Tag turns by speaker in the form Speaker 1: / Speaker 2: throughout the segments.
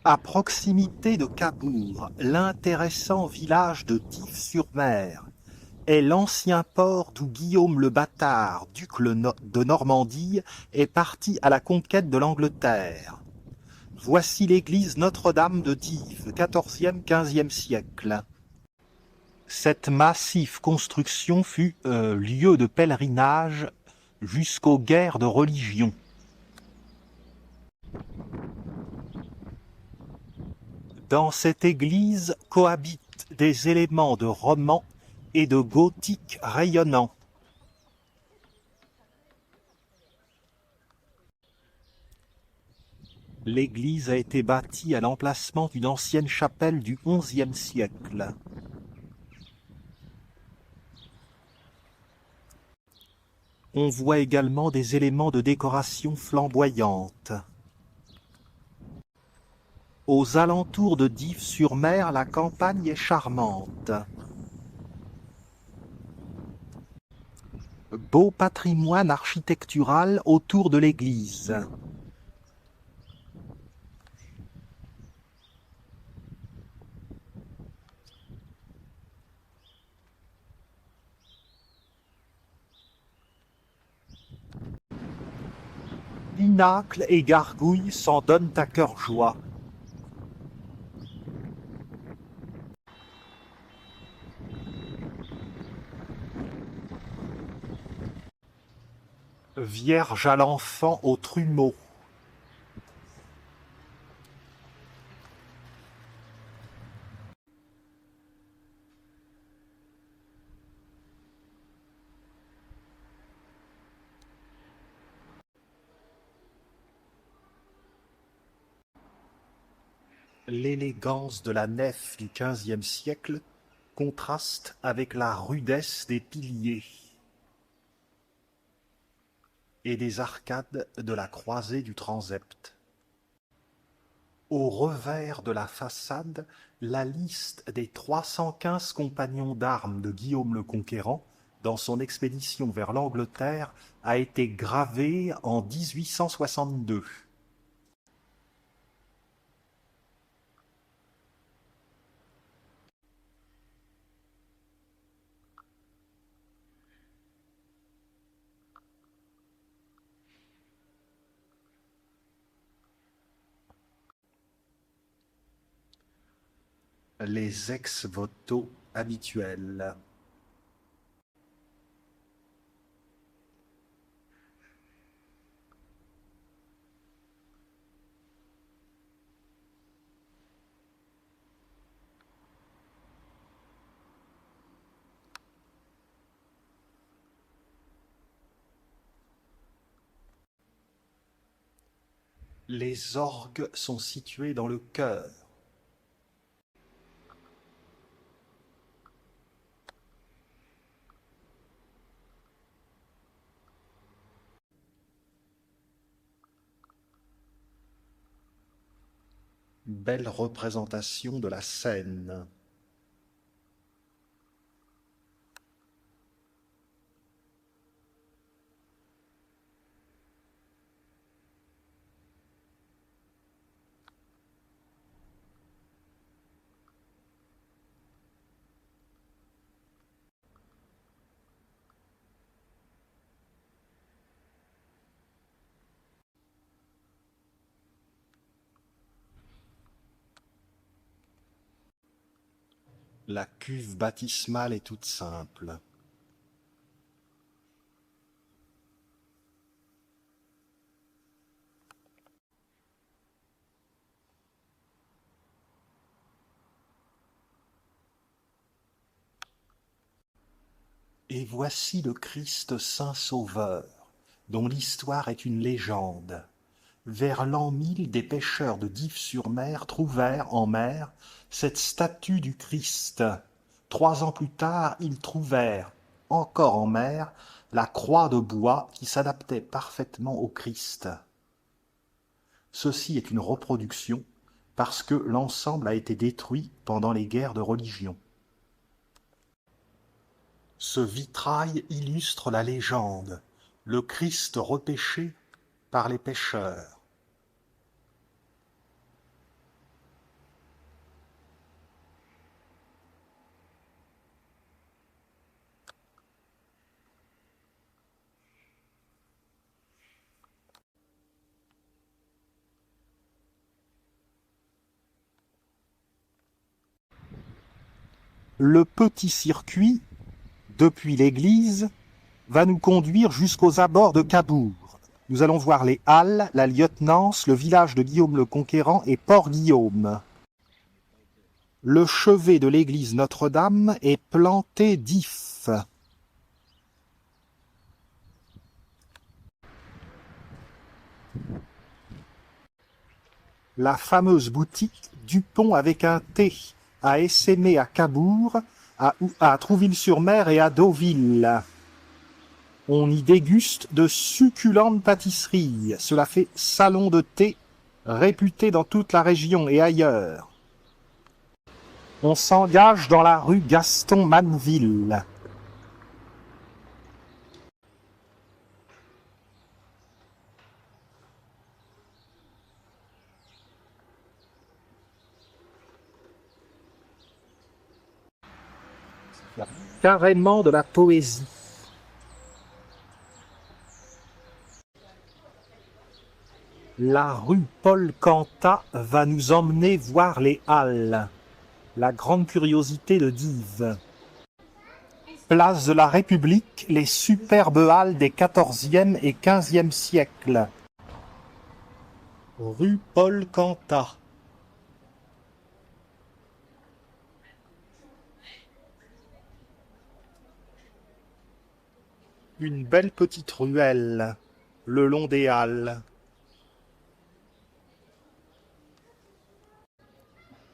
Speaker 1: À proximité de Cabourg, l'intéressant village de Dives-sur-Mer est l'ancien port d'où Guillaume le Bâtard, duc de Normandie, est parti à la conquête de l'Angleterre. Voici l'église Notre-Dame de Dives, 14e-15e siècle. Cette massive construction fut lieu de pèlerinage jusqu'aux guerres de religion. Dans cette église cohabitent des éléments de roman et de gothique rayonnant. L'église a été bâtie à l'emplacement d'une ancienne chapelle du XIe siècle. On voit également des éléments de décoration flamboyante. Aux alentours de Dives-sur-Mer, la campagne est charmante. Beau patrimoine architectural autour de l'église. Pinacles et gargouilles s'en donnent à cœur joie. Vierge à l'enfant au trumeau. L'élégance de la nef du XVe siècle contraste avec la rudesse des piliers et des arcades de la croisée du transept. Au revers de la façade, la liste des 315 compagnons d'armes de Guillaume le Conquérant dans son expédition vers l'Angleterre a été gravée en 1862. Les ex-voto habituels. Les orgues sont situés dans le chœur. Belle représentation de la scène. La cuve baptismale est toute simple. Et voici le Christ Saint Sauveur, dont l'histoire est une légende. Vers l'an 1000, des pêcheurs de Dives-sur-Mer trouvèrent en mer cette statue du Christ. 3 ans plus tard, ils trouvèrent, encore en mer, la croix de bois qui s'adaptait parfaitement au Christ. Ceci est une reproduction parce que l'ensemble a été détruit pendant les guerres de religion. Ce vitrail illustre la légende, le Christ repêché par les pêcheurs. Le petit circuit, depuis l'église, va nous conduire jusqu'aux abords de Cabourg. Nous allons voir les Halles, la lieutenance, le village de Guillaume le Conquérant et Port-Guillaume. Le chevet de l'église Notre-Dame est planté d'ifs. La fameuse boutique Dupont avec un T à Essémé à Cabourg, à Trouville-sur-Mer et à Deauville. On y déguste de succulentes pâtisseries. Cela fait salon de thé, réputé dans toute la région et ailleurs. On s'engage dans la rue Gaston-Manneville. Carrément de la poésie. La rue Paul-Cantat va nous emmener voir les Halles, la grande curiosité de Dives. Place de la République, les superbes halles des XIVe et XVe siècles. Rue Paul-Cantat. Une belle petite ruelle, le long des halles.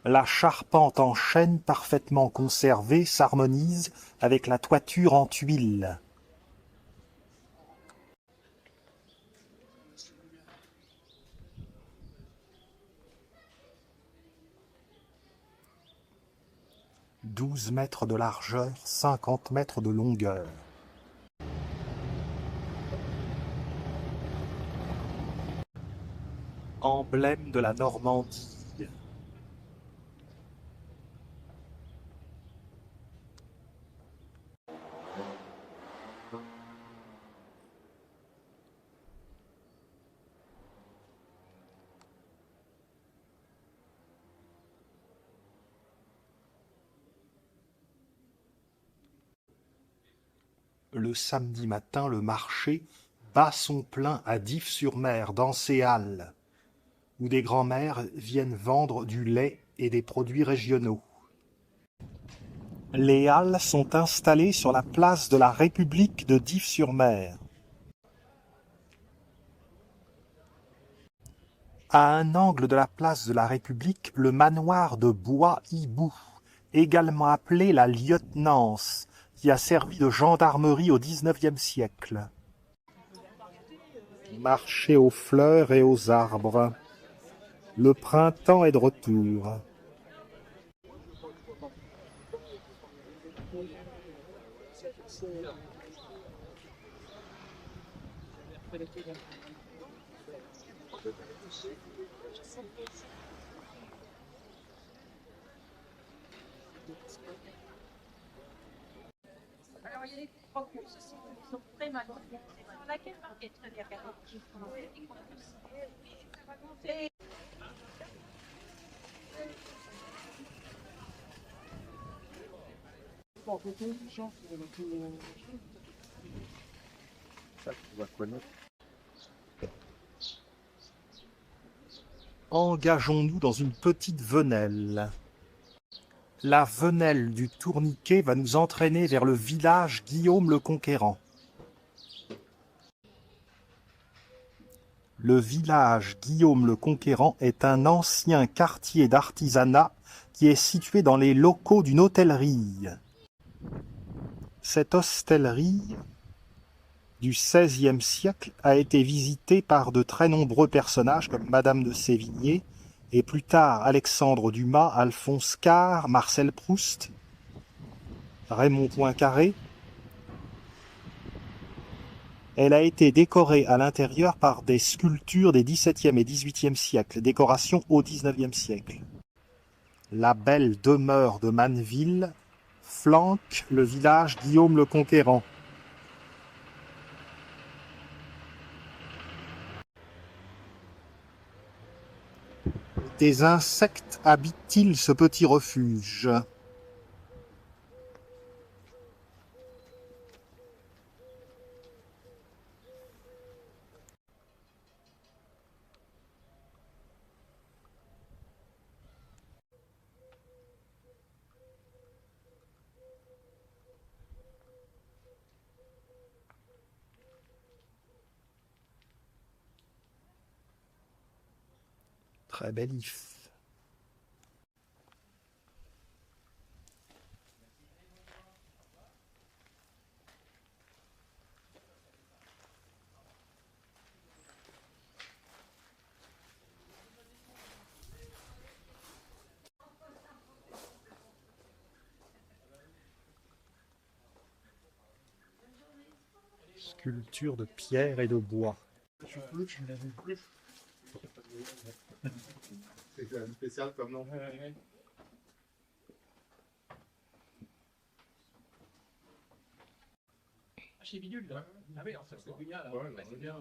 Speaker 1: La charpente en chêne parfaitement conservée s'harmonise avec la toiture en tuiles. « 12 mètres de largeur, 50 mètres de longueur. » Emblème de la Normandie. Le samedi matin, le marché bat son plein à Dives-sur-Mer, dans ces halles, où des grands-mères viennent vendre du lait et des produits régionaux. Les halles sont installées sur la place de la République de Dives-sur-Mer. À un angle de la place de la République, le manoir de Bois-Hibou, également appelé la lieutenance, qui a servi de gendarmerie au XIXe siècle. Marché aux fleurs et aux arbres. Le printemps est de retour. Alors, il y a des trois courses aussi qui sont très mal. Laquelle marquette très bien. Ça, tu vas connaître. Engageons-nous dans une petite venelle. La venelle du tourniquet va nous entraîner vers le village Guillaume le Conquérant. Le village Guillaume le Conquérant est un ancien quartier d'artisanat qui est situé dans les locaux d'une hôtellerie. Cette hostellerie du XVIe siècle a été visitée par de très nombreux personnages comme Madame de Sévigné et plus tard Alexandre Dumas, Alphonse Karr, Marcel Proust, Raymond Poincaré. Elle a été décorée à l'intérieur par des sculptures des XVIIe et XVIIIe siècles, décoration au XIXe siècle. La belle demeure de Manneville flanque le village Guillaume le Conquérant. Des insectes habitent-ils ce petit refuge? Très bel if. Sculpture de pierre et de bois.
Speaker 2: Je plus, tu ne l'avais plus. C'est quand même spécial comme nom.
Speaker 3: Chez Bidule, là. Ah oui, ça c'est bien, là.
Speaker 2: Ouais,
Speaker 3: C'est bien,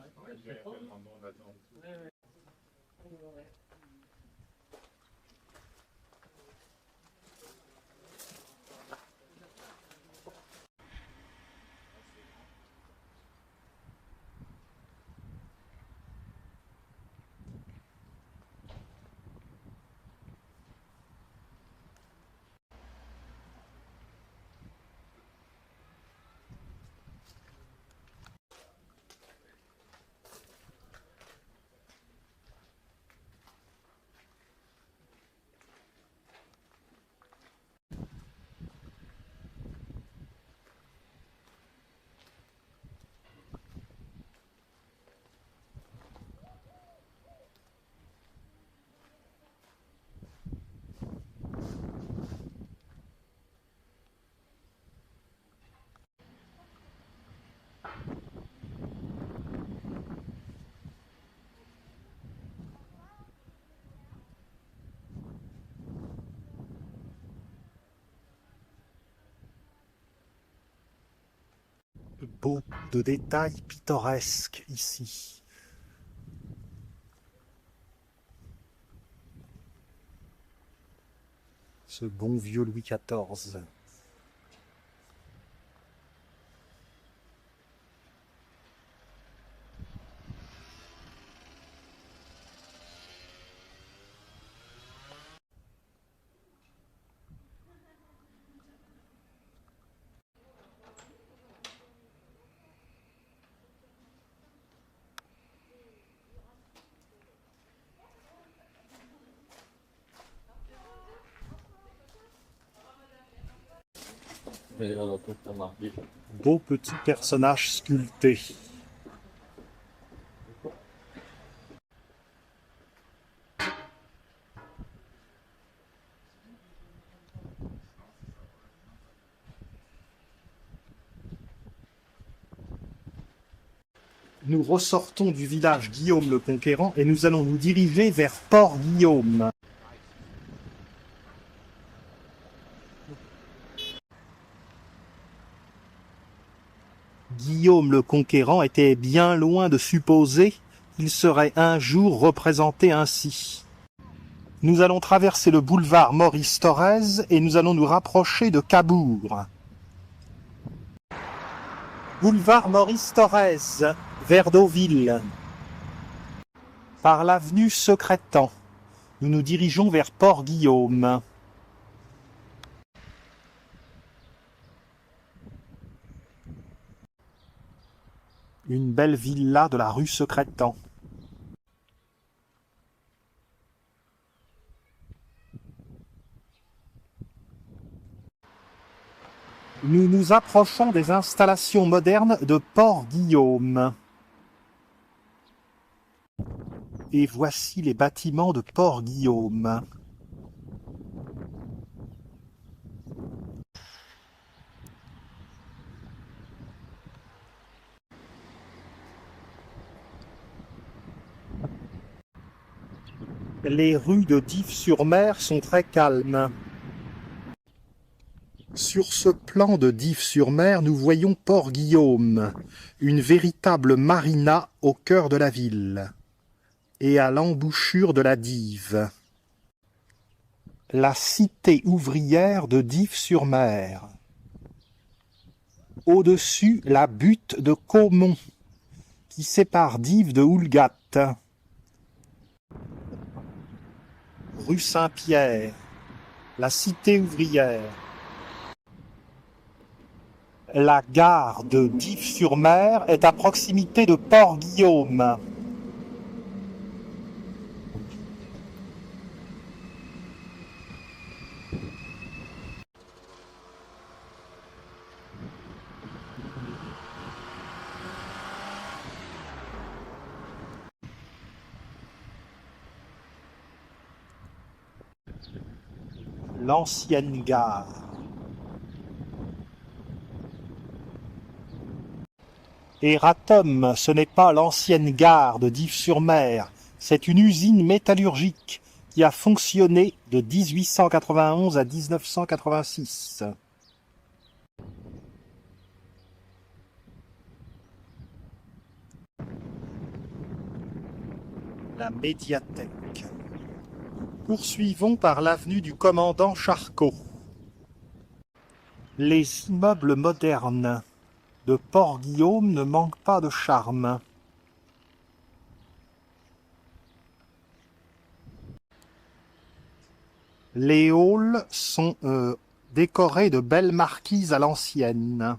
Speaker 1: Beau de détails pittoresques ici. Ce bon vieux Louis XIV. Beau petit personnage sculpté. Nous ressortons du village Guillaume le Conquérant et nous allons nous diriger vers Port-Guillaume. Guillaume le Conquérant était bien loin de supposer qu'il serait un jour représenté ainsi. Nous allons traverser le boulevard Maurice Thorez et nous allons nous rapprocher de Cabourg. Boulevard Maurice Thorez, vers Deauville. Par l'avenue Secrétan, nous nous dirigeons vers Port-Guillaume. Une belle villa de la rue Secrétan. Nous nous approchons des installations modernes de Port-Guillaume. Et voici les bâtiments de Port-Guillaume. Les rues de Dives-sur-Mer sont très calmes. Sur ce plan de Dives-sur-Mer, nous voyons Port-Guillaume, une véritable marina au cœur de la ville, et à l'embouchure de la Dive. La cité ouvrière de Dives-sur-Mer. Au-dessus, la butte de Caumont, qui sépare Dives de Houlgat. Rue Saint-Pierre, la cité ouvrière. La gare de Dives-sur-Mer est à proximité de Port-Guillaume. l'ancienne gare. Eratom, ce n'est pas l'ancienne gare de Dives-sur-Mer, c'est une usine métallurgique qui a fonctionné de 1891 à 1986. La médiathèque. Poursuivons par l'avenue du commandant Charcot. Les immeubles modernes de Port-Guillaume ne manquent pas de charme. Les halls sont décorés de belles marquises à l'ancienne.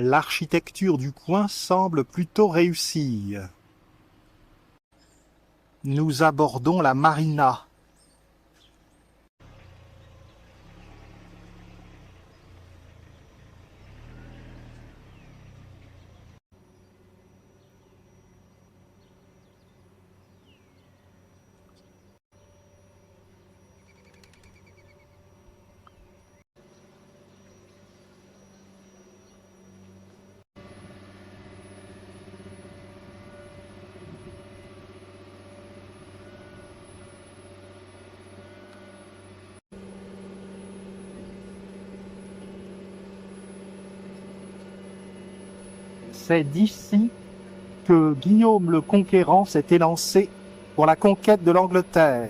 Speaker 1: L'architecture du coin semble plutôt réussie. Nous abordons la marina. C'est d'ici que Guillaume le Conquérant s'est élancé pour la conquête de l'Angleterre.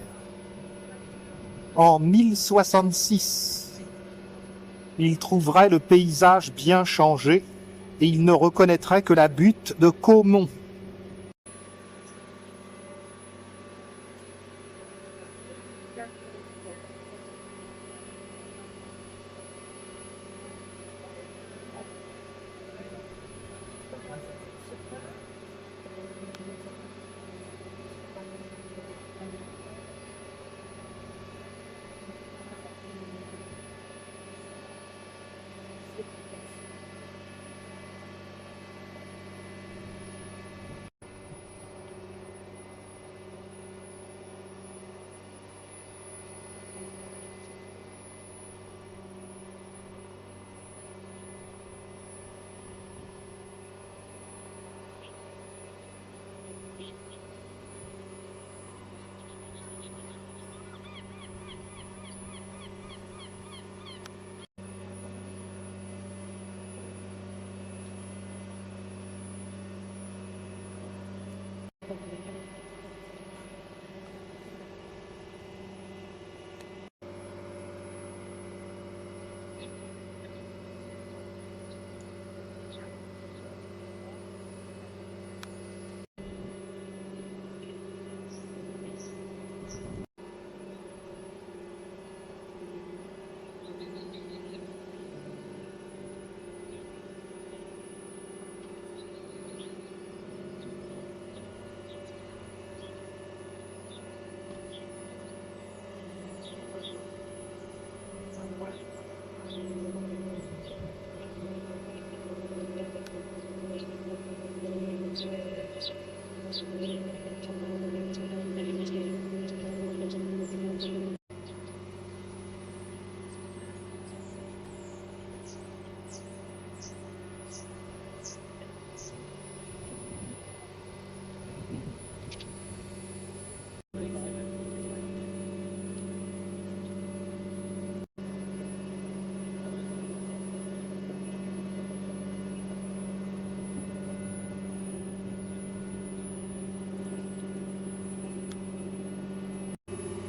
Speaker 1: En 1066, il trouverait le paysage bien changé et il ne reconnaîtrait que la butte de Caumont.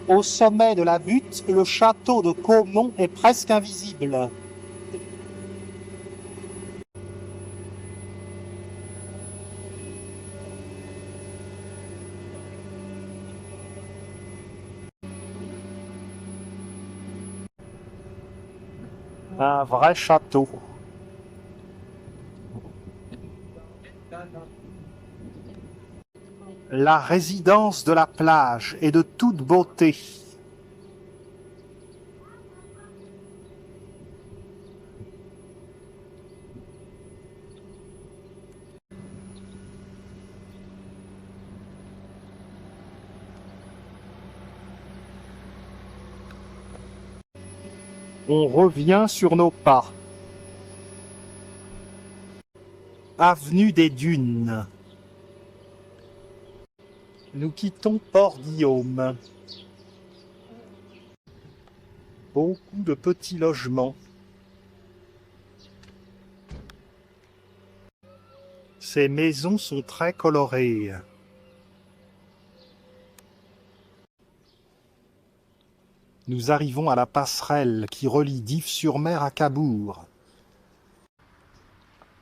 Speaker 1: Au sommet de la butte, le château de Caumont est presque invisible. Un vrai château. La résidence de la plage est de toute beauté. On revient sur nos pas. Avenue des Dunes. Nous quittons Port-Guillaume. Beaucoup de petits logements. Ces maisons sont très colorées. Nous arrivons à la passerelle qui relie Dives-sur-Mer à Cabourg.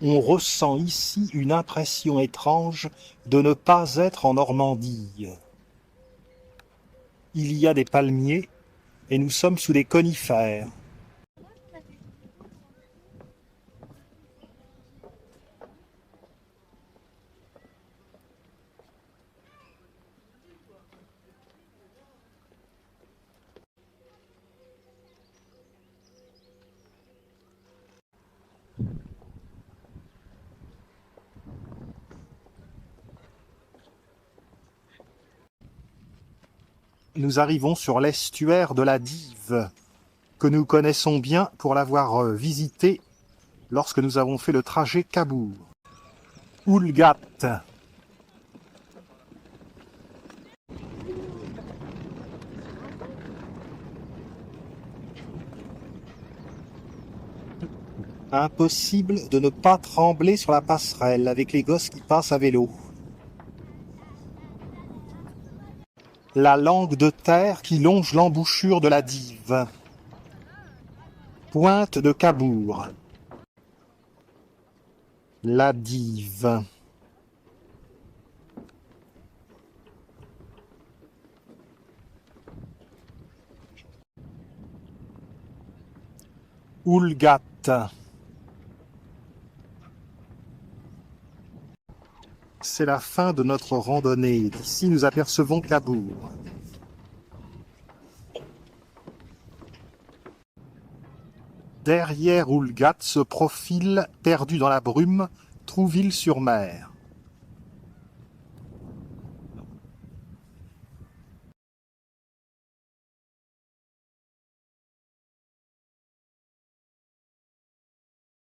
Speaker 1: On ressent ici une impression étrange de ne pas être en Normandie. Il y a des palmiers et nous sommes sous des conifères. Nous arrivons sur l'estuaire de la Dives, que nous connaissons bien pour l'avoir visité lorsque nous avons fait le trajet Cabourg. Oulgat. Impossible de ne pas trembler sur la passerelle avec les gosses qui passent à vélo. La langue de terre qui longe l'embouchure de la Dive. Pointe de Cabourg. La Dive. Oulgat. C'est la fin de notre randonnée. D'ici, nous apercevons Cabourg. Derrière Oulgat se profile, perdu dans la brume, Trouville-sur-Mer.